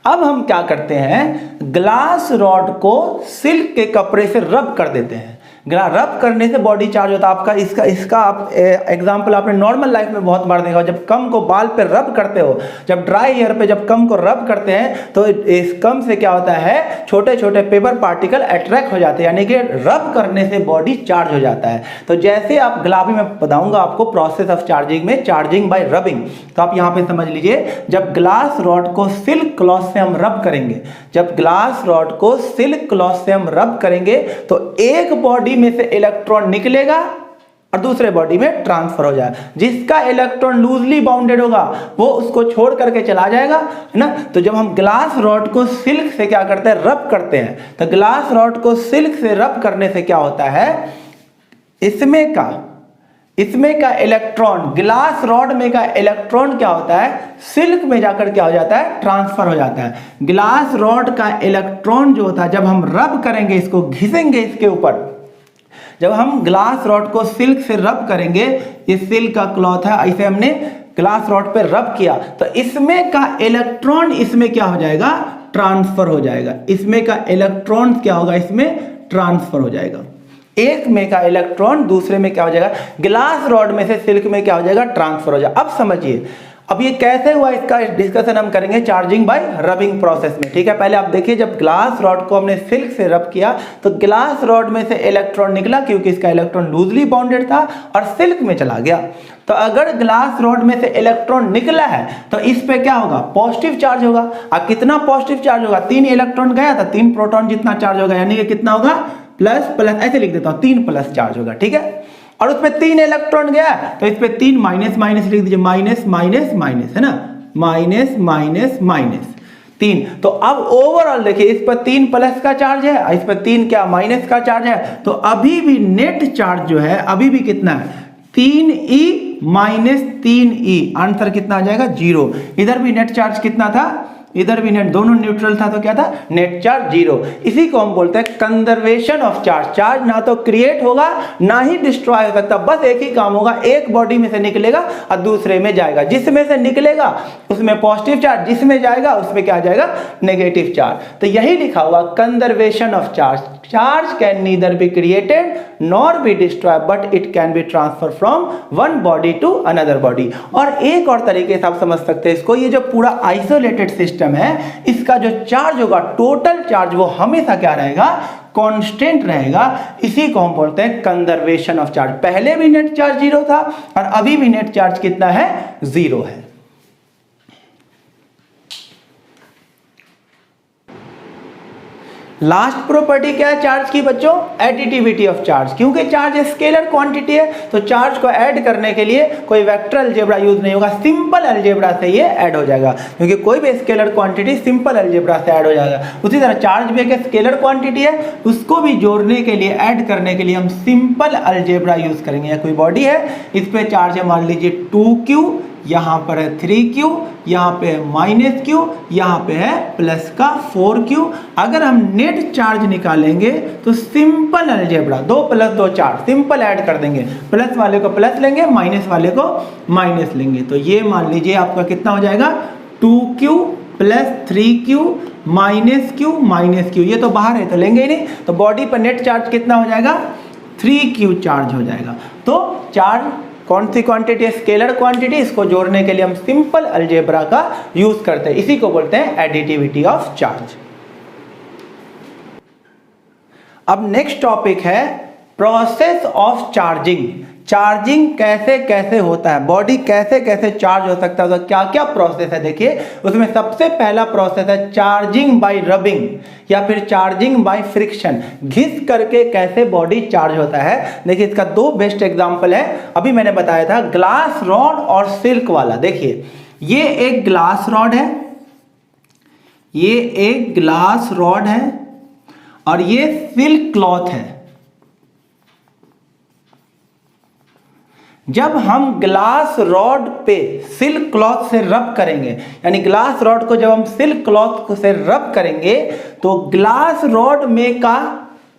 अब हम क्या करते हैं, ग्लास रॉड को सिल्क के कपड़े से रब कर देते हैं। रब करने से बॉडी चार्ज होता है आपका। इसका आप एग्जांपल आपने नॉर्मल लाइफ में बहुत बार देखा हो। जब कम को बाल पे रब करते हो, जब ड्राई हेयर पे जब कम को रब करते हैं तो इस कम से क्या होता है, छोटे छोटे पेपर पार्टिकल अट्रैक्ट हो जाते हैं, यानी कि रब करने से बॉडी चार्ज हो जाता है। तो जैसे आप गुलाबी में बताऊंगा आपको प्रोसेस ऑफ चार्जिंग में, चार्जिंग बाय रबिंग। तो आप यहाँ पे समझ लीजिए, जब ग्लास रॉड को सिल्क क्लॉथ से हम रब करेंगे, जब ग्लास रॉड को सिल्क क्लॉथ से हम रब करेंगे तो एक बॉडी में से इलेक्ट्रॉन निकलेगा और दूसरे बॉडी में ट्रांसफर हो जाएगा। जिसका इलेक्ट्रॉन लूजली बाउंडेड होगा वो उसको छोड़ करके चला जाएगा, है ना। तो जब हम ग्लास रॉड को सिल्क से क्या करते हैं, रब करते हैं, तो ग्लास रॉड को सिल्क से रब करने से क्या होता है, इसमें का इलेक्ट्रॉन, ग्लास रॉड में का इलेक्ट्रॉन क्या होता है, सिल्क में जाकर क्या हो जाता है, ट्रांसफर हो जाता है। ग्लास रॉड का इलेक्ट्रॉन जो होता है, जब हम रब करेंगे, इसको घिसेंगे इसके ऊपर, जब हम ग्लास रॉड को सिल्क से रब करेंगे, ये सिल्क का क्लॉथ है, इसे हमने ग्लास रॉड पे रब किया, तो इसमें का इलेक्ट्रॉन इसमें क्या हो जाएगा, ट्रांसफर हो जाएगा। इसमें का इलेक्ट्रॉन क्या होगा, इसमें ट्रांसफर हो जाएगा। एक में का इलेक्ट्रॉन दूसरे में क्या हो जाएगा, ग्लास रॉड में से सिल्क में क्या हो जाएगा, ट्रांसफर हो जाएगा। अब समझिए, अब ये कैसे हुआ, इसका डिस्कशन हम करेंगे चार्जिंग बाय रबिंग प्रोसेस में। ठीक है, पहले आप देखिए, जब ग्लास रॉड को हमने सिल्क से रब किया तो ग्लास रॉड में से इलेक्ट्रॉन निकला, क्योंकि इसका इलेक्ट्रॉन लूजली बाउंडेड था और सिल्क में चला गया। तो अगर ग्लास रॉड में से इलेक्ट्रॉन निकला है तो इस पे क्या होगा, पॉजिटिव चार्ज होगा। अब कितना पॉजिटिव चार्ज होगा, 3 इलेक्ट्रॉन गया था, 3 प्रोटॉन जितना चार्ज होगा, यानी कि कितना होगा, प्लस प्लस, ऐसे लिख देता हूं, 3 प्लस चार्ज होगा। ठीक है, और उसमें 3 इलेक्ट्रॉन गया तो इस पे 3 माइनस माइनस लिख दीजिए, माइनस माइनस माइनस, है ना, माइनस माइनस माइनस 3। तो अब ओवरऑल देखिए, इस पर 3 प्लस का चार्ज है, इस पर 3 क्या माइनस का चार्ज है। तो अभी भी नेट चार्ज जो है, अभी भी कितना है, 3e माइनस 3e, आंसर कितना आ जाएगा, 0। इधर भी नेट चार्ज कितना था, इधर भी नेट, दोनों न्यूट्रल था तो क्या था, नेट चार्ज 0। इसी को हम बोलते हैं कंजर्वेशन ऑफ चार्ज। चार्ज ना तो क्रिएट होगा ना ही डिस्ट्रॉय हो सकता, बस एक ही काम होगा, एक बॉडी में से निकलेगा और दूसरे में जाएगा। जिसमें से निकलेगा उसमें पॉजिटिव चार्ज, जिसमें जाएगा उसमें क्या जाएगा, नेगेटिव चार्ज। तो यही लिखा हुआ conservation of charge. Charge can neither be created nor be destroy but it can be transfer from one body to another body. और एक और तरीके से आप समझ सकते हैं इसको, ये जो पूरा आइसोलेटेड सिस्टम है, इसका जो चार्ज होगा, टोटल चार्ज, वो हमेशा क्या रहेगा, कांस्टेंट रहेगा। इसी को हम बोलते हैं कंजर्वेशन ऑफ चार्ज। पहले भी नेट चार्ज 0 था और अभी भी नेट चार्ज कितना है, 0 है। लास्ट प्रॉपर्टी क्या है चार्ज की बच्चों, एडिटिविटी ऑफ चार्ज। क्योंकि चार्ज स्केलर क्वांटिटी है तो चार्ज को ऐड करने के लिए कोई वेक्टर अलजेब्रा यूज नहीं होगा, सिंपल अलजेब्रा से ये ऐड हो जाएगा। क्योंकि कोई भी स्केलर क्वांटिटी सिंपल अलजेब्रा से ऐड हो जाएगा। उसी तरह चार्ज भी एक स्केलर क्वांटिटी है, उसको भी जोड़ने के लिए, ऐड करने के लिए हम सिंपल अलजेब्रा यूज करेंगे। या कोई बॉडी है, इस पे चार्ज है मान लीजिए 2q, यहाँ पर है 3q, यहाँ पे है -q, यहाँ पे है प्लस का 4q। अगर हम नेट चार्ज निकालेंगे तो सिंपल अलजेब्रा 2 + 2 4 सिंपल ऐड कर देंगे, प्लस वाले को प्लस लेंगे, माइनस वाले को माइनस लेंगे। तो ये मान लीजिए आपका कितना हो जाएगा 2q + 3q -q, ये तो बाहर है तो लेंगे ही नहीं, तो बॉडी पर नेट चार्ज कितना हो जाएगा 3q चार्ज हो जाएगा। तो चार्ज कौन सी क्वांटिटी है, स्केलर क्वांटिटी, इसको जोड़ने के लिए हम सिंपल अलजेब्रा का यूज करते हैं, इसी को बोलते हैं एडिटिविटी ऑफ चार्ज। अब नेक्स्ट टॉपिक है प्रोसेस ऑफ चार्जिंग। चार्जिंग कैसे कैसे होता है, बॉडी कैसे कैसे चार्ज हो सकता है, तो क्या क्या प्रोसेस है देखिए। उसमें सबसे पहला प्रोसेस है चार्जिंग बाय रबिंग या फिर चार्जिंग बाय फ्रिक्शन। घिस करके कैसे बॉडी चार्ज होता है, देखिए इसका 2 बेस्ट एग्जांपल है। अभी मैंने बताया था ग्लास रॉड और सिल्क वाला। देखिए ये एक ग्लास रॉड है, ये एक ग्लास रॉड है और ये सिल्क क्लॉथ है। जब हम ग्लास रॉड पे सिल्क क्लॉथ से रब करेंगे, यानी ग्लास रॉड को जब हम सिल्क क्लॉथ से रब करेंगे तो ग्लास रॉड में का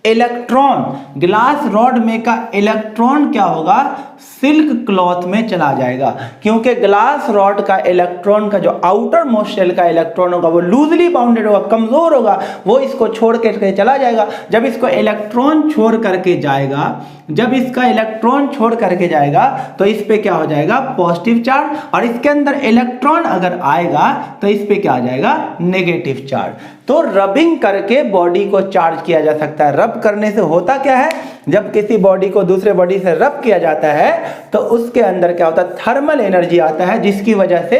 इलेक्ट्रॉन, ग्लास रॉड में का इलेक्ट्रॉन क्या होगा सिल्क क्लॉथ में चला जाएगा, क्योंकि ग्लास रॉड का इलेक्ट्रॉन का जो आउटर मोस्ट शेल का इलेक्ट्रॉन होगा वो लूजली बाउंडेड होगा, कमजोर होगा, वो इसको छोड़ के चला जाएगा। जब इसको इलेक्ट्रॉन छोड़ करके जाएगा, जब इसका इलेक्ट्रॉन छोड़ करके जाएगा तो इस पे क्या हो जाएगा पॉजिटिव चार्ज, और इसके अंदर इलेक्ट्रॉन अगर आएगा तो इस पे क्या आ जाएगा नेगेटिव चार्ज। तो रबिंग करके बॉडी को चार्ज किया जा सकता है। रब करने से होता क्या है, जब किसी बॉडी को दूसरे बॉडी से रब किया जाता है तो उसके अंदर क्या होता है थर्मल एनर्जी आता है, जिसकी वजह से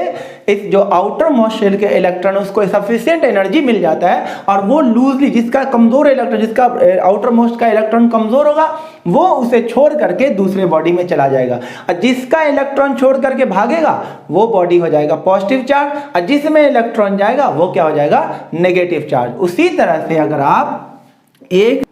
इस जो आउटर मोस्ट शेल के इलेक्ट्रॉन उसको सफिशिएंट एनर्जी मिल जाता है, और वो लूजली जिसका कमजोर इलेक्ट्रॉन, जिसका आउटर मोस्ट का इलेक्ट्रॉन कमजोर होगा वो उसे छोड़ करके दूसरे बॉडी में चला जाएगा, और जिसका इलेक्ट्रॉन छोड़ करके भागेगा वो बॉडी हो जाएगा पॉजिटिव चार्ज, और जिसमें इलेक्ट्रॉन जाएगा वो क्या हो जाएगा नेगेटिव चार्ज। उसी तरह से अगर आप एक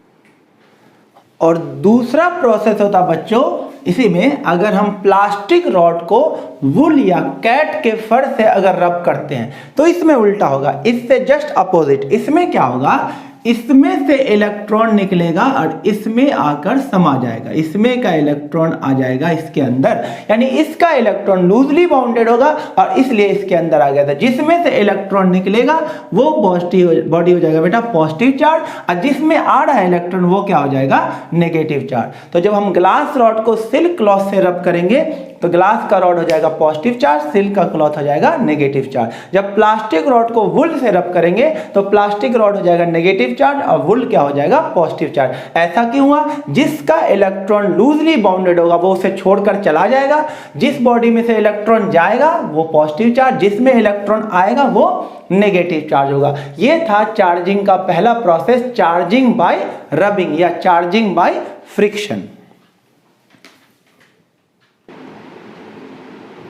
और दूसरा प्रोसेस होता बच्चों, इसी में अगर हम प्लास्टिक रॉड को वुल या कैट के फर से अगर रब करते हैं तो इसमें उल्टा होगा, इससे जस्ट अपोजिट। इसमें क्या होगा, इसमें से इलेक्ट्रॉन निकलेगा और इसमें आकर समा जाएगा, इसमें का इलेक्ट्रॉन आ जाएगा इसके अंदर, यानी इसका इलेक्ट्रॉन लूजली बाउंडेड होगा और इसलिए इसके अंदर आ गया था। जिसमें से इलेक्ट्रॉन निकलेगा वो पॉजिटिव बॉडी हो जाएगा बेटा पॉजिटिव चार्ज, और जिसमें आ रहा है इलेक्ट्रॉन वो क्या हो जाएगा नेगेटिव चार्ज। तो जब हम ग्लास रॉड को सिल्क क्लॉथ से रब करेंगे तो ग्लास का रॉड हो जाएगा पॉजिटिव चार्ज, सिल्क का क्लॉथ हो जाएगा नेगेटिव चार्ज। जब प्लास्टिक रॉड को वुल से रब करेंगे तो प्लास्टिक रॉड हो जाएगा नेगेटिव चार्ज और वुल क्या हो जाएगा पॉजिटिव चार्ज। ऐसा क्यों हुआ, जिसका इलेक्ट्रॉन लूजली बाउंडेड होगा वो उसे छोड़कर चला जाएगा, जिस बॉडी में से इलेक्ट्रॉन जाएगा वो पॉजिटिव चार्ज, जिसमें इलेक्ट्रॉन आएगा वो नेगेटिव चार्ज होगा। ये था चार्जिंग का पहला प्रोसेस, चार्जिंग बाय रबिंग या चार्जिंग बाय फ्रिक्शन।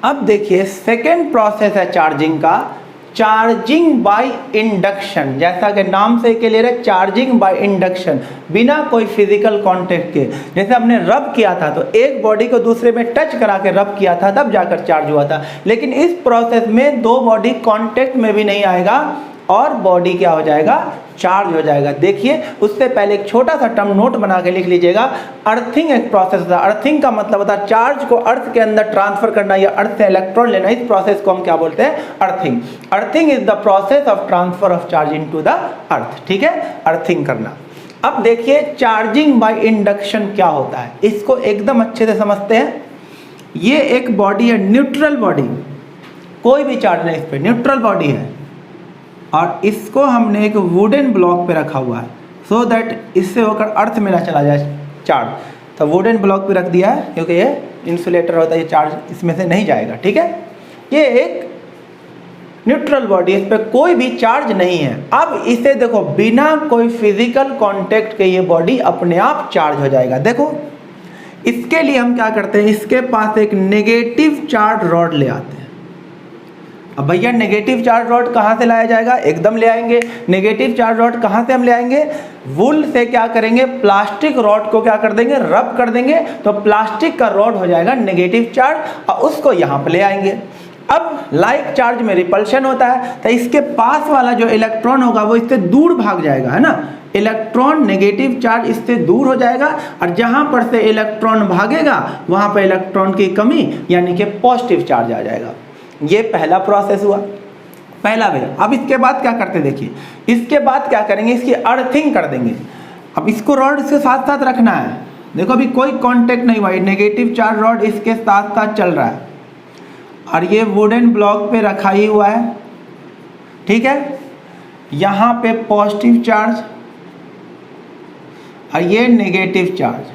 अब देखिए सेकेंड प्रोसेस है चार्जिंग का, चार्जिंग बाय इंडक्शन। जैसा कि नाम से क्लियर है, चार्जिंग बाय इंडक्शन, बिना कोई फिजिकल कांटेक्ट के। जैसे हमने रब किया था तो एक बॉडी को दूसरे में टच करा के रब किया था तब जाकर चार्ज हुआ था, लेकिन इस प्रोसेस में दो बॉडी कांटेक्ट में भी नहीं आएगा और बॉडी क्या हो जाएगा चार्ज हो जाएगा। देखिए उससे पहले एक छोटा सा टर्म नोट बना के लिख लीजिएगा, अर्थिंग एक प्रोसेस होता है। अर्थिंग का मतलब होता है चार्ज को अर्थ के अंदर ट्रांसफर करना या अर्थ से इलेक्ट्रॉन लेना, इस प्रोसेस को हम क्या बोलते हैं earthing. Earthing is the process of transfer of charge into the earth, ठीक है, अर्थिंग करना। अब देखिए चार्जिंग बाय इंडक्शन क्या होता है, इसको एकदम अच्छे से समझते हैं। ये एक बॉडी है न्यूट्रल बॉडी, कोई भी चार्ज नहीं इस पर, न्यूट्रल बॉडी है, और इसको हमने एक वुडन ब्लॉक पे रखा हुआ है सो दैट इससे होकर अर्थ में ना चला जाए चार्ज। तो वुडन ब्लॉक पे रख दिया है क्योंकि ये इंसुलेटर होता है, ये चार्ज इसमें से नहीं जाएगा, ठीक है। ये एक न्यूट्रल बॉडी, इस पर कोई भी चार्ज नहीं है। अब इसे देखो बिना कोई फिजिकल कांटेक्ट के ये बॉडी अपने आप चार्ज हो जाएगा। देखो इसके लिए हम क्या करते हैं, इसके पास एक नेगेटिव चार्ज रॉड ले आते हैं। अब भैया नेगेटिव चार्ज रॉड कहाँ से लाया जाएगा, एकदम ले आएंगे। नेगेटिव चार्ज रॉड कहाँ से हम ले आएंगे, वुल से क्या करेंगे प्लास्टिक रॉड को क्या कर देंगे रब कर देंगे, तो प्लास्टिक का रॉड हो जाएगा नेगेटिव चार्ज और उसको यहाँ पे ले आएंगे। अब लाइक चार्ज में रिपल्शन होता है, तो इसके पास वाला जो इलेक्ट्रॉन होगा वो इससे दूर भाग जाएगा, है ना। इलेक्ट्रॉन नेगेटिव चार्ज इससे दूर हो जाएगा और जहां पर से इलेक्ट्रॉन भागेगा वहां पर इलेक्ट्रॉन की कमी यानी कि पॉजिटिव चार्ज आ जाएगा। ये पहला प्रोसेस हुआ, पहला वे। अब इसके बाद क्या करते देखिए, इसके बाद क्या करेंगे, इसकी अर्थिंग कर देंगे। अब इसको रॉड से साथ साथ रखना है। देखो अभी कोई कांटेक्ट नहीं हुआ, नेगेटिव चार्ज रॉड इसके साथ साथ चल रहा है और ये वुडन ब्लॉक पे रखा ही हुआ है, ठीक है। यहाँ पे पॉजिटिव चार्ज और ये नेगेटिव चार्ज।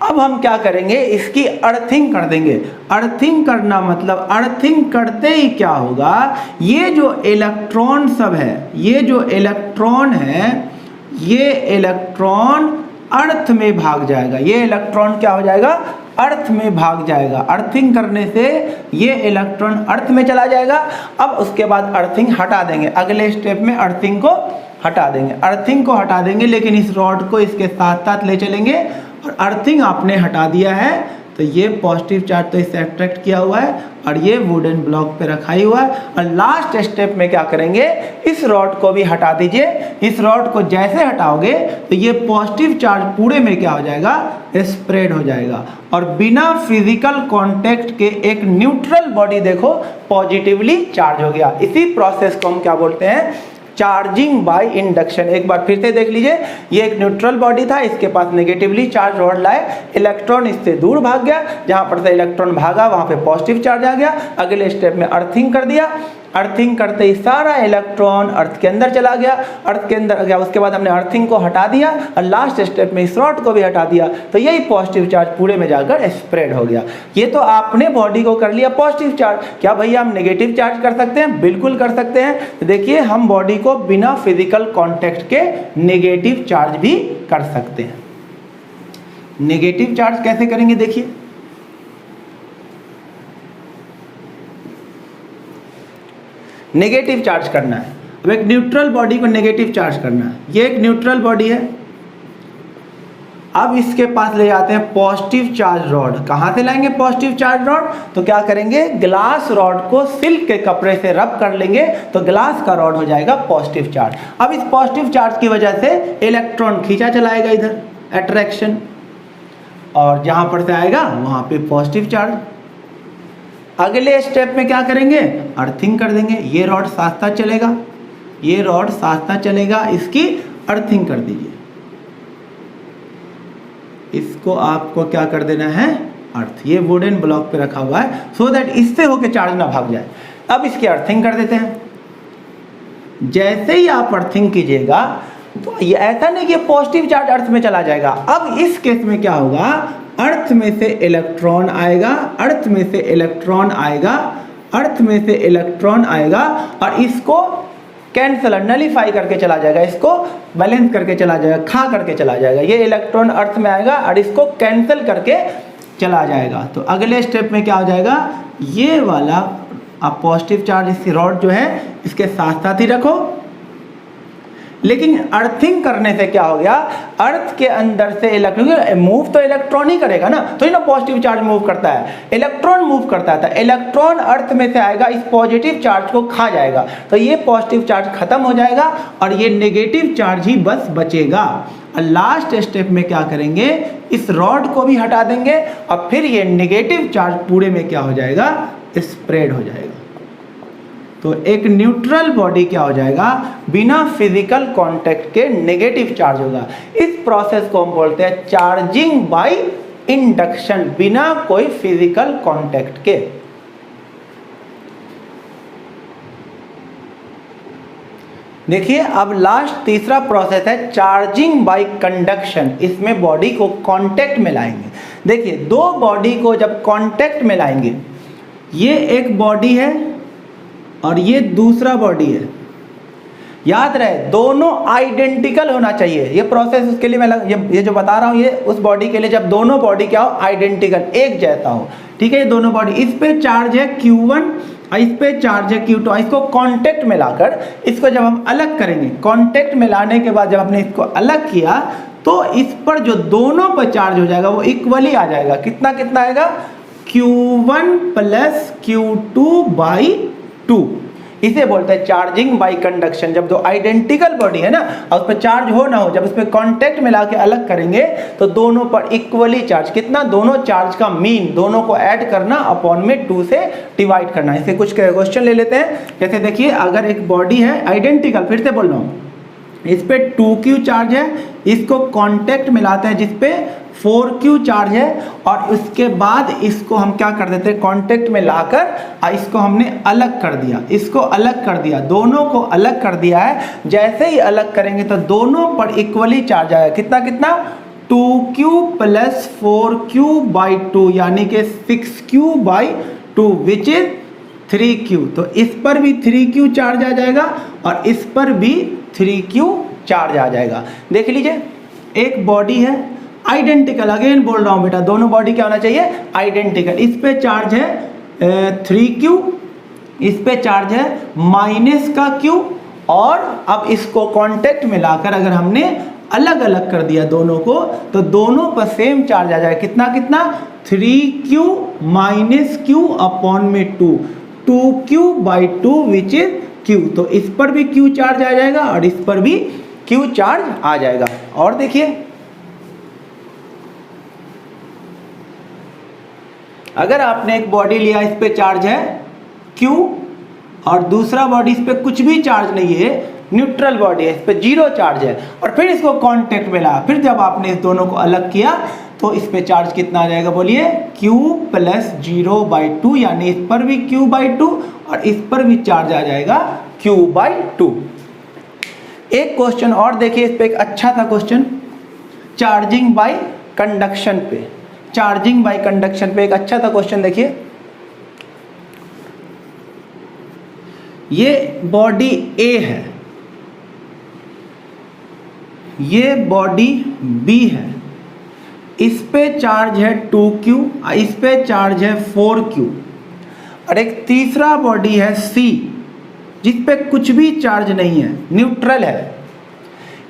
अब हम क्या करेंगे, इसकी अर्थिंग कर देंगे। अर्थिंग करना मतलब अर्थिंग करते ही क्या होगा, ये जो इलेक्ट्रॉन सब है, ये जो इलेक्ट्रॉन है, ये इलेक्ट्रॉन अर्थ में भाग जाएगा। ये इलेक्ट्रॉन क्या हो जाएगा, अर्थ में भाग जाएगा। अर्थिंग करने से ये इलेक्ट्रॉन अर्थ में चला जाएगा। अब उसके बाद अर्थिंग हटा देंगे, अगले स्टेप में अर्थिंग को हटा देंगे। अर्थिंग को हटा देंगे लेकिन इस रॉड को इसके साथ साथ ले चलेंगे और अर्थिंग आपने हटा दिया है तो ये पॉजिटिव चार्ज तो इससे अट्रैक्ट किया हुआ है और ये वुडन ब्लॉक पे रखा ही हुआ है। और लास्ट स्टेप में क्या करेंगे, इस रॉड को भी हटा दीजिए। इस रॉड को जैसे हटाओगे तो ये पॉजिटिव चार्ज पूरे में क्या हो जाएगा, स्प्रेड हो जाएगा और बिना फिजिकल कांटेक्ट के एक न्यूट्रल बॉडी देखो पॉजिटिवली चार्ज हो गया। इसी प्रोसेस को हम क्या बोलते हैं, चार्जिंग बाय इंडक्शन। एक बार फिर से देख लीजिए, ये एक न्यूट्रल बॉडी था, इसके पास नेगेटिवली चार्ज रॉड लाए, इलेक्ट्रॉन इससे दूर भाग गया, जहां पर से इलेक्ट्रॉन भागा वहां पे पॉजिटिव चार्ज आ गया। अगले स्टेप में अर्थिंग कर दिया, अर्थिंग करते ही सारा इलेक्ट्रॉन अर्थ के अंदर चला गया, अर्थ के अंदर गया। उसके बाद हमने अर्थिंग को हटा दिया और लास्ट स्टेप में इस रॉड को भी हटा दिया, तो यही पॉजिटिव चार्ज पूरे में जाकर स्प्रेड हो गया। ये तो आपने बॉडी को कर लिया पॉजिटिव चार्ज। क्या भैया हम नेगेटिव चार्ज कर सकते हैं? बिल्कुल कर सकते हैं। तो देखिए हम बॉडी को बिना फिजिकल कॉन्टेक्ट के नेगेटिव चार्ज भी कर सकते हैं। नेगेटिव चार्ज कैसे करेंगे देखिए, नेगेटिव चार्ज करना है। अब एक न्यूट्रल बॉडी को नेगेटिव चार्ज करना है, ये एक न्यूट्रल बॉडी है। अब इसके पास ले जाते हैं पॉजिटिव चार्ज रॉड। कहां से लाएंगे पॉजिटिव चार्ज रॉड? तो क्या करेंगे, ग्लास रॉड को सिल्क के कपड़े से रब कर लेंगे तो ग्लास का रॉड हो जाएगा पॉजिटिव चार्ज। अब इस पॉजिटिव चार्ज की वजह से इलेक्ट्रॉन खींचा चलाएगा इधर, अट्रैक्शन, और जहां पर से आएगा वहां पे पॉजिटिव चार्ज। अगले स्टेप में क्या करेंगे, अर्थिंग कर देंगे। ये रॉड साथ साथ चलेगा, ये रॉड साथ साथ चलेगा, इसकी अर्थिंग कर दीजिए। इसको आपको क्या कर देना है, अर्थ। ये वुडन ब्लॉक पे रखा हुआ है सो दैट इससे होके चार्ज ना भाग जाए। अब इसकी अर्थिंग कर देते हैं। जैसे ही आप अर्थिंग कीजिएगा तो ये ऐसा नहीं कि पॉजिटिव चार्ज अर्थ में चला जाएगा। अब इस केस में क्या होगा, अर्थ में से इलेक्ट्रॉन आएगा, अर्थ में से इलेक्ट्रॉन आएगा, अर्थ में से इलेक्ट्रॉन आएगा और इसको कैंसल नलीफाई करके चला जाएगा, इसको बैलेंस करके चला जाएगा, खा करके चला जाएगा। ये इलेक्ट्रॉन अर्थ में आएगा और इसको कैंसल करके चला जाएगा। तो अगले स्टेप में क्या हो जाएगा, ये वाला आप पॉजिटिव चार्ज इस रॉड जो है इसके साथ साथ ही रखो। लेकिन अर्थिंग करने से क्या हो गया, अर्थ के अंदर से इलेक्ट्रॉन मूव तो इलेक्ट्रॉन ही करेगा ना, तो ही ना पॉजिटिव चार्ज मूव करता है, इलेक्ट्रॉन मूव करता है। तो इलेक्ट्रॉन अर्थ में से आएगा, इस पॉजिटिव चार्ज को खा जाएगा, तो ये पॉजिटिव चार्ज खत्म हो जाएगा और ये नेगेटिव चार्ज ही बस बचेगा। और लास्ट स्टेप में क्या करेंगे, इस रॉड को भी हटा देंगे और फिर ये नेगेटिव चार्ज पूरे में क्या हो जाएगा, स्प्रेड हो जाएगा। तो एक न्यूट्रल बॉडी क्या हो जाएगा, बिना फिजिकल कांटेक्ट के नेगेटिव चार्ज होगा। इस प्रोसेस को हम बोलते हैं चार्जिंग बाय इंडक्शन, बिना कोई फिजिकल कांटेक्ट के। देखिए अब लास्ट तीसरा प्रोसेस है चार्जिंग बाय कंडक्शन। इसमें बॉडी को कांटेक्ट में लाएंगे। देखिए दो बॉडी को जब कांटेक्ट में लाएंगे, ये एक बॉडी है और ये दूसरा बॉडी है। याद रहे दोनों आइडेंटिकल होना चाहिए। ये प्रोसेस उसके लिए मैं ये जो बता रहा हूँ ये उस बॉडी के लिए, जब दोनों बॉडी क्या हो, आइडेंटिकल, एक जैसा हो। ठीक है, ये दोनों बॉडी, इस पे चार्ज है Q1 और इस पे चार्ज है Q2। इसको कांटेक्ट में लाकर इसको जब हम अलग करेंगे, कांटेक्ट में लाने के बाद जब हमने इसको अलग किया तो इस पर जो दोनों पर चार्ज हो जाएगा वो इक्वली आ जाएगा। कितना कितना आएगा, Q1 प्लस Q2 बाई 2। इसे बोलते हैं चार्जिंग बाय कंडक्शन। जब दो आइडेंटिकल बॉडी है ना और उस पर चार्ज हो ना हो, जब उस पर कॉन्टेक्ट मिला के अलग करेंगे तो दोनों पर इक्वली चार्ज, कितना, दोनों चार्ज का मीन, दोनों को ऐड करना अपॉन में 2 से डिवाइड करना। इसे कुछ क्वेश्चन ले लेते हैं। जैसे देखिए, अगर एक बॉडी है आइडेंटिकल, फिर से बोल रहा हूँ, इस पे 2Q चार्ज है, इसको कांटेक्ट मिलाते हैं जिस पे 4Q चार्ज है, और उसके बाद इसको हम क्या कर देते हैं, कांटेक्ट में लाकर इसको हमने अलग कर दिया, इसको अलग कर दिया, दोनों को अलग कर दिया है। जैसे ही अलग करेंगे तो दोनों पर इक्वली चार्ज आएगा, कितना कितना, 2Q प्लस 4Q बाई 2 यानी कि 6Q by 2 which is 3Q। तो इस पर भी 3Q चार्ज आ जाएगा और इस पर भी 3Q चार्ज आ जाएगा। देख लीजिए, एक बॉडी है आइडेंटिकल, अगेन बोल रहा हूं बेटा, दोनों बॉडी क्या होना चाहिए, आइडेंटिकल। इस पे चार्ज है 3Q, इस पे चार्ज है माइनस का Q, और अब इसको कांटेक्ट में लाकर अगर हमने अलग अलग कर दिया दोनों को, तो दोनों पर सेम चार्ज आ जाएगा, कितना कितना, 3Q माइनस Q अपॉन में 2Q by 2 which is Q। तो इस पर भी Q चार्ज आ जाएगा और इस पर भी Q चार्ज आ जाएगा। और देखिए, अगर आपने एक बॉडी लिया, इस पे चार्ज है Q और दूसरा बॉडी इस पे कुछ भी चार्ज नहीं है, न्यूट्रल बॉडी है, इस पे 0 चार्ज है, और फिर इसको कांटेक्ट में लाया, फिर जब आपने इस दोनों को अलग किया तो इस पे चार्ज कितना आ जाएगा, बोलिए, Q प्लस 0 बाई 2 यानी इस पर भी Q बाई 2 और इस पर भी चार्ज आ जाएगा Q बाई 2। एक क्वेश्चन और देखिए, इस पे एक अच्छा था क्वेश्चन, चार्जिंग बाय कंडक्शन पे, चार्जिंग बाय कंडक्शन पे एक अच्छा था क्वेश्चन। देखिए, ये बॉडी A है, ये बॉडी B है, इस पे चार्ज है 2Q, इस पे चार्ज है 4Q, और एक तीसरा बॉडी है C जिस पे कुछ भी चार्ज नहीं है, न्यूट्रल है।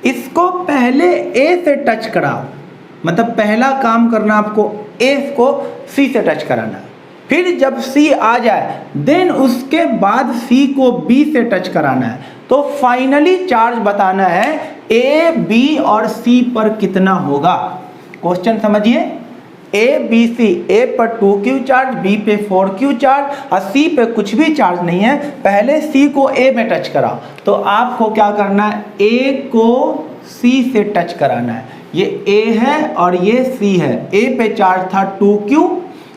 इसको पहले A से टच कराओ, मतलब पहला काम करना आपको A को C से टच कराना है, फिर जब C आ जाए देन उसके बाद C को B से टच कराना है। तो फाइनली चार्ज बताना है A, B और C पर कितना होगा। क्वेश्चन समझिए, A, B, C, A पर 2Q चार्ज, B पे 4Q चार्ज और C पे कुछ भी चार्ज नहीं है। पहले C को A में टच कराओ, तो आपको क्या करना है, A को C से टच कराना है। ये A है और ये C है। A पे चार्ज था 2Q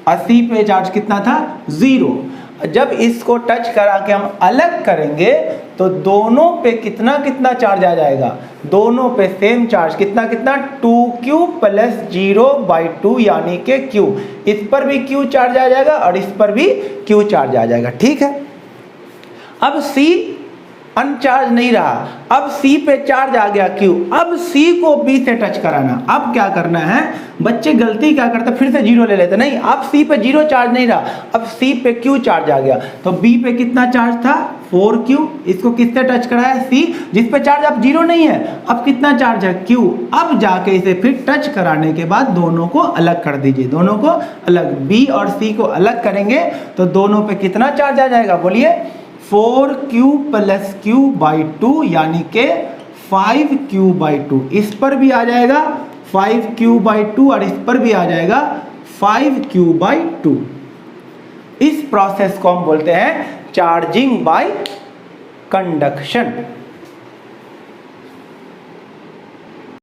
और C पे चार्ज कितना था, 0। जब इसको टच करा के हम अलग करेंगे तो दोनों पे कितना कितना चार्ज आ जाएगा, दोनों पे सेम चार्ज, कितना कितना, 2Q प्लस 0 बाई 2 यानी कि Q। इस पर भी Q चार्ज आ जाएगा और इस पर भी Q चार्ज आ जाएगा। ठीक है, अब C अनचार्ज नहीं रहा, अब C पे चार्ज आ गया Q, अब C को B से टच कराना। अब क्या करना है, बच्चे गलती क्या करते, फिर से 0 ले लेते, नहीं, अब C पे 0 चार्ज नहीं रहा, अब C पे Q चार्ज आ गया। तो B पे कितना चार्ज था, 4Q, इसको किससे टच कराया, C, जिस पे चार्ज अब 0 नहीं है, अब कितना चार्ज है, Q। अब जाके इसे फिर टच कराने के बाद दोनों को अलग कर दीजिए, दोनों को अलग, B और C को अलग करेंगे तो दोनों पे कितना चार्ज आ जाएगा, बोलिए, 4Q प्लस Q बाई 2 यानी के 5Q बाई 2। इस पर भी आ जाएगा 5Q बाई 2 और इस पर भी आ जाएगा 5Q बाई 2। इस प्रोसेस को हम बोलते हैं चार्जिंग बाय कंडक्शन।